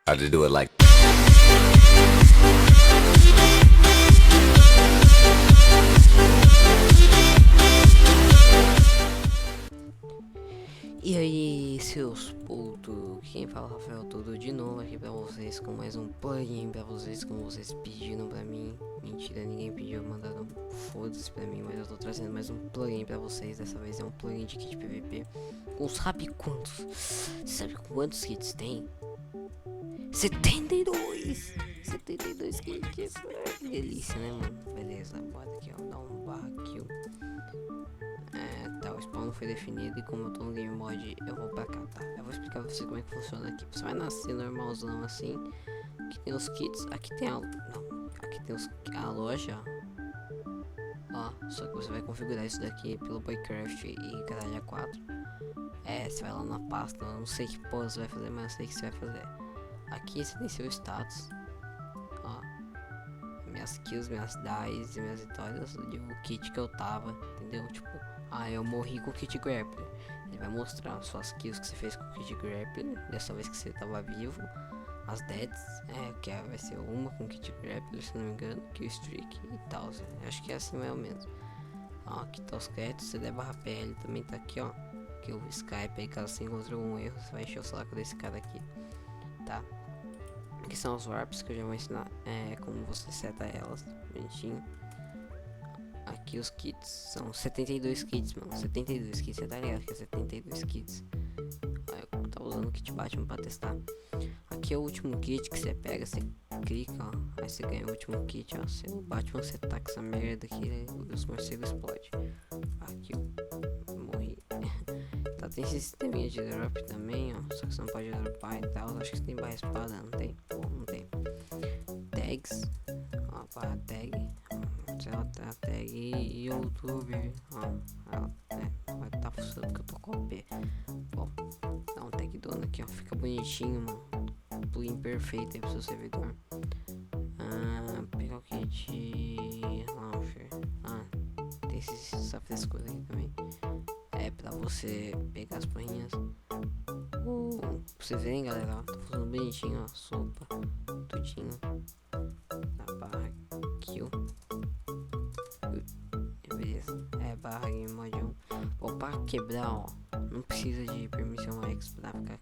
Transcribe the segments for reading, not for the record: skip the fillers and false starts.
How to do it like E aí, seus putos, quem fala é o Rafael, tudo de novo aqui pra vocês com mais um plugin pra vocês, como vocês pediram pra mim. Mentira, ninguém pediu, mandaram foda-se pra mim, mas eu tô trazendo mais um plugin pra vocês. Dessa vez é um plugin de kit PVP com sabe quantos? Sabe quantos kits tem? 72! 72 kits, que delícia, né, mano? Beleza, bora aqui, ó, dá um barra kill. Tá, o spawn não foi definido e como eu tô no game mod, eu vou pra cá, tá? Eu vou explicar pra você como é que funciona aqui. Você vai nascer normalzão assim. Aqui tem os kits, aqui tem a... Não, aqui tem a loja, ó. Só que você vai configurar isso daqui pelo Boycraft e caralho 4. Você vai lá na pasta, eu não sei que porra você vai fazer, mas eu sei que você vai fazer. Aqui você tem seu status, ó. Minhas kills, minhas dies e minhas vitórias do kit que eu tava, entendeu? Tipo, eu morri com o kit grappler. Ele vai mostrar suas kills que você fez com o kit grappler, dessa vez que você tava vivo. As deaths, que vai ser uma com o kit grappler, se não me engano, kill streak e tal. Acho que é assim mais ou menos. Ó, aqui tá os créditos, CD barra PL também tá aqui, ó. Que o Skype aí, caso você encontre algum erro, você vai encher o saco desse cara aqui, tá? Aqui são os warps que eu já vou ensinar como você seta elas, bonitinho. Aqui os kits, são 72 kits, mano, 72 kits, você tá ligado que é 72 kits. Eu tava usando o kit Batman pra testar. Aqui é o último kit que você pega, você clica, ó, aí você ganha o último kit, ó. Se o Batman você taca essa merda aqui, os morcegos explodem. Aqui eu morri. Tá, tem esse sisteminha de drop também, ó, só que você não pode dropar e tal. Acho que você tem barra espada, não tem? Bom, não tem. Tags, ó, barra tag, sei lá, tá tag YouTube, ó, vai tá funcionando que eu tô com o P. Bom, dá um tag dono aqui, ó, fica bonitinho, mano. Plugin perfeito aí pro seu servidor. Pegar o kit launcher. Tem essa frescura aqui também. Pra você pegar as porrinhas. Pra vocês verem, galera, ó, tá funcionando bonitinho, ó, sopa, tudinho. Na barra kill. Beleza, barra game mod 1. Bom, pra quebrar, ó, não precisa de permissão X pra ficar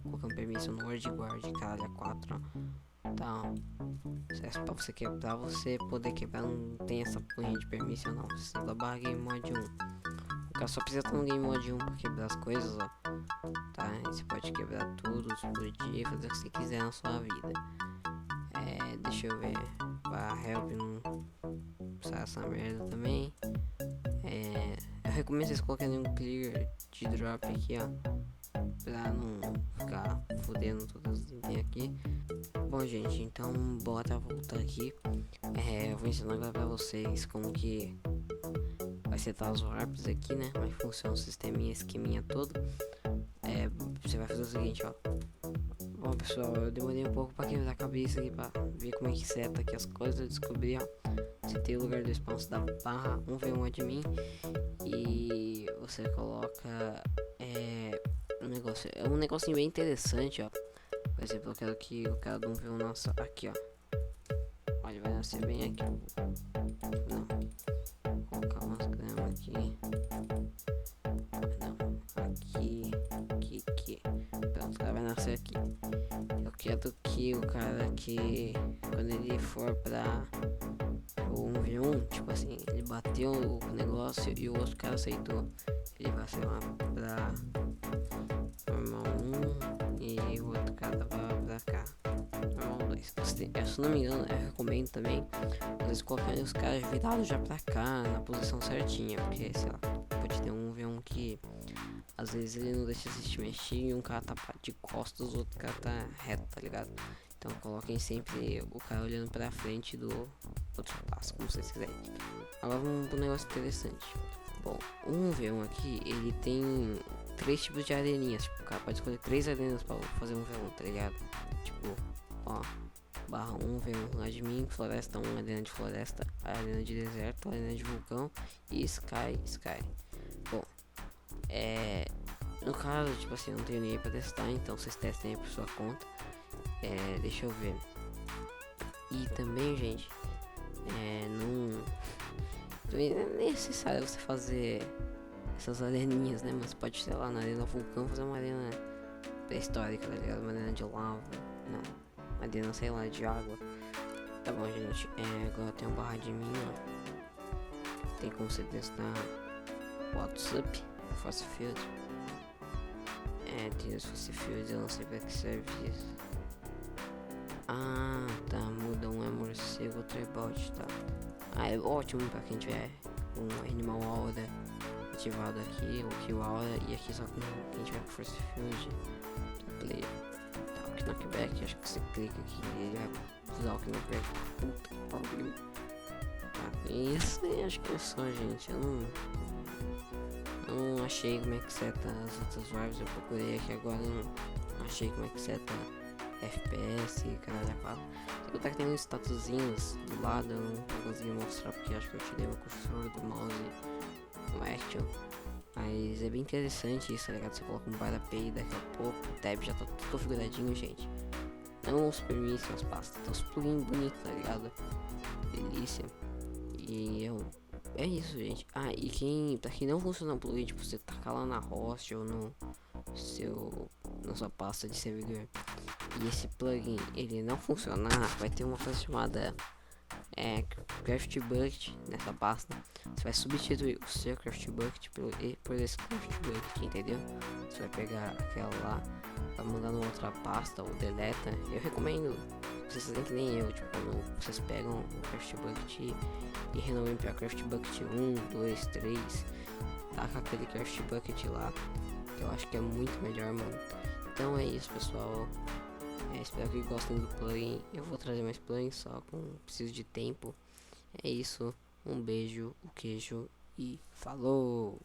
colocando permissão no Word Guard, caralho, 4, ó. Tá, ó. Pra você quebrar, você poder quebrar, não tem essa porrinha de permissão, não. Você da barra game mod 1. O cara só precisa estar no game mod 1 pra quebrar as coisas, ó. Tá, aí você pode quebrar tudo, explodir, fazer o que você quiser na sua vida. Deixa eu ver. Barra help não precisa essa merda também. Eu recomendo vocês colocarem um clear de drop aqui, ó, pra não ficar fodendo todas as itens aqui. Bom, gente, então bora voltar aqui. Eu vou ensinar agora pra vocês como que vai setar os warps aqui, né? Como é que funciona o sisteminha, esqueminha todo. Você vai fazer o seguinte, ó. Bom, pessoal, eu demorei um pouco pra quebrar a cabeça aqui, pra ver como é que seta aqui as coisas. Eu descobri, ó, você tem o lugar do spawn, você dá barra 1v1 admin e você coloca um negocinho bem interessante, ó. Por exemplo, eu quero que o cara do 1v1 nossa aqui, ó. Olha, vai nascer bem aqui. Não, vou colocar umas gramas aqui. Não, aqui. Pronto, o cara vai nascer aqui. Eu quero que o cara que, quando ele for pra o 1v1, tipo assim, ele bateu o negócio e o outro cara aceitou, ele vai ser lá pra normal 1 e o outro cara vai pra cá, normal 2. Se não me engano, eu recomendo também vocês colocarem os caras virados já pra cá, na posição certinha, porque sei lá, pode ter um 1v1 que às vezes ele não deixa se mexer e um cara tá de costas, o outro cara tá reto, tá ligado? Então coloquem sempre o cara olhando pra frente do outro passo, como vocês quiserem. Agora vamos pro negócio interessante. Bom, o 1v1 aqui, ele tem 3 tipos de areninhas. Tipo, o cara pode escolher 3 arenas pra fazer 1v1, tá ligado? Tipo, ó, barra 1v1 admin, floresta 1, arena de floresta, arena de deserto, arena de vulcão e sky. Bom, no caso, tipo assim, eu não tenho ninguém pra testar, então vocês testem aí por sua conta. Deixa eu ver. E também, gente, não também não é necessário você fazer essas areninhas, né? Mas você pode, sei lá, na arena vulcão fazer uma arena pré-histórica, tá ligado? Uma arena de lava. Não, uma arena, sei lá, de água. Tá bom, gente. Agora tem uma barra de mim, ó. Tem como você testar o WhatsApp, Force Field. Tem os Force Fields, eu não sei pra que serve isso. Ah, tá, muda um é morcego, outro é bot, tá. É ótimo pra quem tiver um Animal Aura ativado aqui, o Kill Aura, e aqui só com quem tiver com Force Field player. Tá, o Knockback, acho que você clica aqui e ele vai usar o Knockback. Puta que pariu. Tá, isso aí acho que é só, gente. Eu não achei como é que seta as outras wives, eu procurei aqui agora, não achei como é que seta FPS, caralho, a quatro. Eu tá que tem uns statuzinhos do lado, eu não consegui mostrar porque acho que eu tirei o cursor do mouse no Action. Mas é bem interessante isso, tá ligado? Você coloca um barapay daqui a pouco, o tab já tá tudo configuradinho, gente. Não os permissos, as pastas, tá os plugins bonitos, tá ligado? Delícia. E é isso, gente. E pra quem não funciona o plugin, tipo, você tacar lá na host ou na sua pasta de servidor, e esse plugin ele não funcionar, vai ter uma coisa chamada Craft Bucket nessa pasta. Você vai substituir o seu Craft Bucket por esse Craft Bucket, entendeu? Você vai pegar aquela lá, vai mandar numa outra pasta ou deleta. Eu recomendo vocês fazerem que nem eu, tipo, quando vocês pegam o Craft Bucket e renomem para Craft Bucket 1, 2, 3, taca aquele Craft Bucket lá, que eu acho que é muito melhor, mano. Então é isso, pessoal. Espero que gostem do plugin. Eu vou trazer mais plugins, só com preciso de tempo. É isso. Um beijo, um queijo e falou!